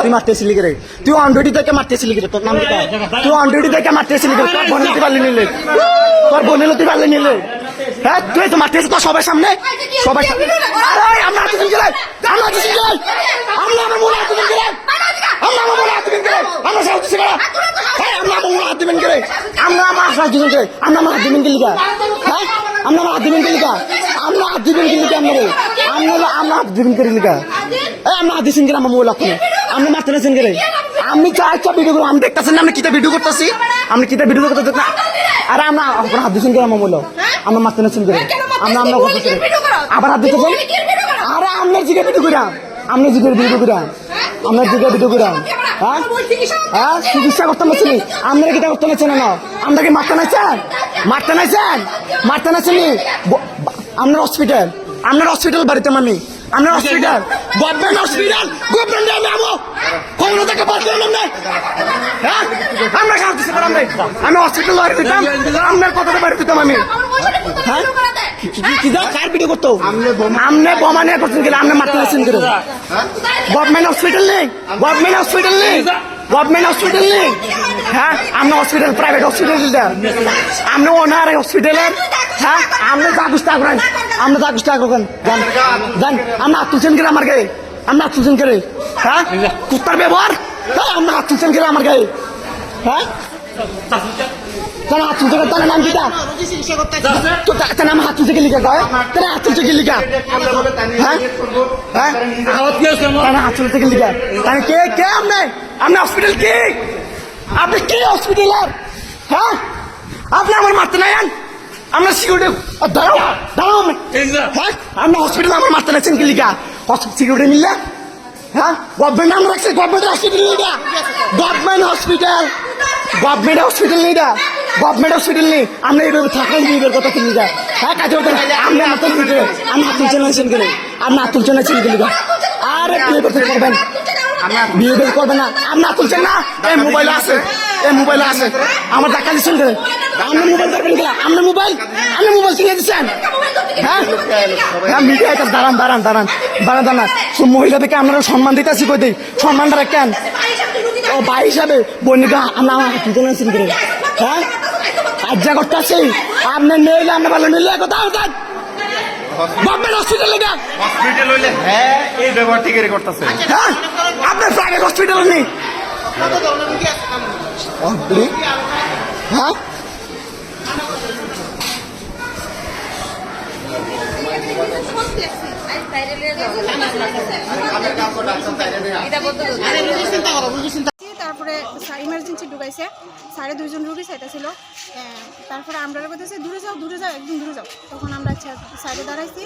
তুই মারতেছিলি রে, তুই অনডুটি থেকে মারতেছিলি রে, তোর নাম কি? তুই অনডুটি থেকে মারতেছিলি রে, তোর বোন তুই পারলি নিলে, তোর বোন তুই পারলি নিলে, হ্যাঁ তুই তো মারতেছিস তো সবার সামনে, সবার সামনে। আরে আমরা হাতুদিন গেলে, আমরা হাতুদিন গেলে, আমরা আমার মনে হাতুদিন গেলে, আমরা আমার মনে হাতুদিন গেলে, আমরা সব কিছু গেলে, হ্যাঁ আমরা আমার মনে হাতুদিন গেলে, আমরা আমার হাতুদিন গেলে, আমরা আমার হাতুদিন গেলি কা, হ্যাঁ আমরা আমার হাতুদিন গেলি কা, আমরা হাতুদিন গেলি কা, আমরা হাতুদিন গেলি কা, আমরা হাতুদিন গেলে আমার মোবাইল রাখুন, আমরা মারতে নাছেন গেলে, আমি চাইছা ভিডিও করবো, আমি দেখতেছেন না আমরা কিতা ভিডিও করতেছি, আমরা কিতা ভিডিও করতে না, আরে আমরা হাত দিচ্ছেন গেলে আমার মোবাইল, আমরা মারতে নাছেন গেলে, আমরা আবার হাত দিতেছেন, আরে আমরা জিগে ভিডিও করাম, আমরা জিগে ভিডিও করাম, আমরা জিগে ভিডিও করাম, হ্যাঁ হ্যাঁ চিকিৎসা করতে পারছি, আমরা কিতা করতে পারছেন না, আমরা কি মারতে নাইছেন, মারতে নাইছেন, মারতে নাইছেন, আপনার হসপিটাল, আপনার হসপিটাল বাড়িতে মানি, আমরা হসপিটাল, গভর্নমেন্ট হসপিটাল, গভর্নমেন্ট আমি আমো কোনো থেকে পারলাম না, হ্যাঁ আমরা কাজ দিতে পারলাম না, আমি হসপিটাল বাড়ি দিতাম, আপনার কথাটা বাড়ি দিতাম আমি, হ্যাঁ কি যা কার ভিডিও করতো, আমনে বোমা নিয়ে করছেন গেলে, আপনি মারতে আসছেন গেলে, গভর্নমেন্ট হসপিটাল নেই, গভর্নমেন্ট হসপিটাল নেই, গভর্নমেন্ট হসপিটাল নেই, হ্যাঁ আমরা হসপিটাল প্রাইভেট হসপিটাল আপনি ওনার হসপিটালের, হ্যাঁ আপনি যা গুস্তা করেন, আমরা যা গুস্তা করেন জান জান, আমরা হাত তুলছেন গেলে আমার গায়ে, আমরা হাত তুলছেন গেলে, হ্যাঁ কুত্তার ব্যবহার, হ্যাঁ আমরা হাত তুলছেন গেলে আমার গায়ে, হ্যাঁ হাত তুলছে তার নাম কি, তার নাম হাত তুলছে গেলি কা, তার হাত তুলছে গেলি কা, হ্যাঁ হ্যাঁ হাত তুলছে গেলি কা, তাহলে কে কে আপনি হসপিটাল কি, আপনি কি হসপিটাল, হ্যাঁ আপনি আমার মারতে নাই, আমরা সিকিউরিটি দাঁড়াও দাঁড়াও, হ্যাঁ আমরা হসপিটাল আমার মারতে নাইছেন কি লিখা, সিকিউরিটি মিললে, হ্যাঁ গভর্নমেন্ট নাম রাখছে, গভর্নমেন্ট হসপিটাল নেই, গভর্নমেন্ট হসপিটাল, গভর্নমেন্ট হসপিটাল নেই, গভর্নমেন্ট হসপিটাল নেই, আমরা এইভাবে থাকাই এইভাবে কথা কিনি যা, হ্যাঁ কাজে আপনি মারতে নিতে, আমি হাত তুলছেন নাইছেন গেলে, আপনি হাত তুলছেন নাইছেন কি লিখা, আরে বিয়ে করবেন, বিয়ে করবেন না, আপনি হাত তুলছেন না, এই মোবাইল আছে, এই মোবাইল আছে, আমার টাকা দিচ্ছেন গেলে, আপনার মোবাইল দরকার গেলে, আপনার মোবাইল কিনে দিচ্ছেন, হ্যাঁ হ্যাঁ মিডিয়া দাঁড়ান দাঁড়ান দাঁড়ান দাঁড়ান দাঁড়ান, মহিলা থেকে আপনারা সম্মান দিতেছি কই দিই, সম্মানটা রাখেন, ও ভাই হিসাবে বনিকা আমরা আমার হাত আছেন করে, হ্যাঁ কাজা করতে আছি, আপনার নিলে আপনার ভালো নিলে কোথাও গভর্নমেন্ট হসপিটাল লেগে, হসপিটাল হইলে হ্যাঁ এই ব্যবহার ঠিক করতেছে, হ্যাঁ আপনার প্রাইভেট হসপিটাল নেই, হ্যাঁ তারপরে ইমার্জেন্সি ঢুকাইছে, সাড়ে 2 জন রুগী চাইতেছিল, তারপরে আমরা বলতেছে দূরে যাও একদম দূরে যাও, তখন আমরা সাইডে দাঁড়াইছি,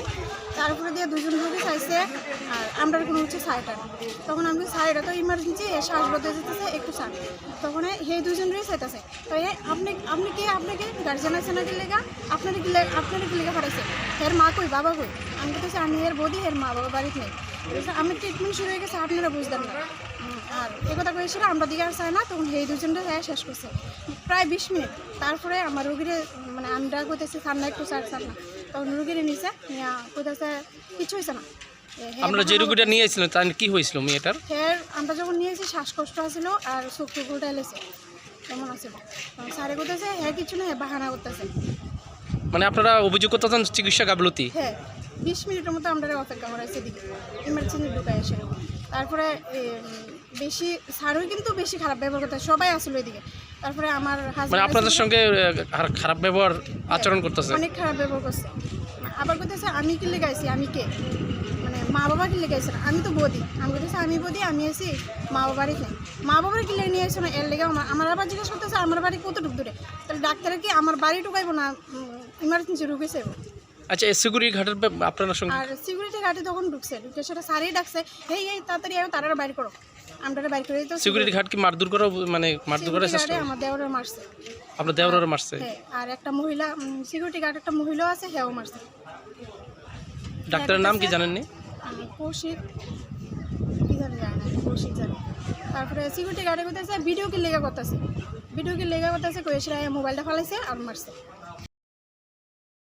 তারপরে দিয়ে 2 জন রুগী চাইছে, আর আমরা কোনো হচ্ছে সাইডটা, তখন আমি সাইডটা তো ইমার্জেন্সি শ্বাস বদলে যেতেছে একটু সার, তখন এই 2 জন রুগী চাইতেছে, তো আপনাকে গার্জেন আছে না কি লেগা, আপনার কি লেগা পাঠাইছে, এর মা কই বাবা কই, আমি বলতেছি আমি এর বৌদি, এর মা বাবা বাড়িতে নেই, আমি ট্রিটমেন্ট শুরু হয়ে গেছে, আপনারা বুঝতেন না, আর এ কথা কয়েছিল আমরা দিকে আর চাই না, তখন এই 2 জনটা শেষ করছে প্রায় 20 মিনিট, তারপরে আমার রুগীরে মানে আমরা কইতেছি সার না একটু সার না, তখন রুগীরে নিচে নিয়ে কইতেছে কিছু হয়েছে না, আমরা যে রুগীটা নিয়ে এসেছিলাম তার কি হয়েছিল মেয়েটার, আমরা যখন নিয়েছি শ্বাসকষ্ট আছিল আর চোখে উল্টা এলেছে এমন আছিল, স্যারে কইতেছে হ্যাঁ কিছু না, বাহানা করতেছে, মানে আপনারা অভিযোগ করতেছেন চিকিৎসা গাফলতি, হ্যাঁ 20 মিনিটের মতো আমরা অপেক্ষা করাইছে দিকে ইমার্জেন্সি ঢুকাই এসে, তারপরে বেশি স্যারও কিন্তু বেশি খারাপ ব্যবহার করতে, সবাই আসলো এদিকে, তারপরে আমার মানে আপনাদের সঙ্গে খারাপ ব্যবহার আচরণ করতেছে, অনেক খারাপ ব্যবহার করছে, আবার করতেছে আমি কি লেগাইছি, আমি কে, মানে মা বাবা কি লেগাইছে না, আমি তো বদি, আমি বলতেছে আমি বদি, আমি এসি মা বাবারই নেই, মা বাবার কি লেগে নিয়ে আসছে না, এর লেগে আমার আবার জিজ্ঞেস করতেছে আমার বাড়ি কতটুক দূরে, তাহলে ডাক্তারের কি আমার বাড়ি ঢুকাইবো না ইমার্জেন্সি রুগী চাইবো, আচ্ছা সিকিউরিটি ঘাটের আপনার সঙ্গে, আর সিকিউরিটি গার্ডে তখন ঢুকে সেটা সারেই ডাকছে, এই তাড়াতাড়ি তারা বাইর করো, আমরা বাইর করে দিতে, সিকিউরিটি ঘাট কি মারধর করো, মানে মারধর করার চেষ্টা, আমার দেওয়ারে মারছে, আপনার দেওয়ারে মারছে, হ্যাঁ আর একটা মহিলা সিকিউরিটি গার্ড একটা মহিলাও আছে, হেও মারছে, ডাক্তারের নাম কি জানেননি, কৌশিক কি জানি কৌশিক জানে, তারপরে সিকিউরিটি গার্ডে করতেছে ভিডিও কি লেগা করতেছে কইছিল মোবাইলটা ফালাইছে আর মারছে।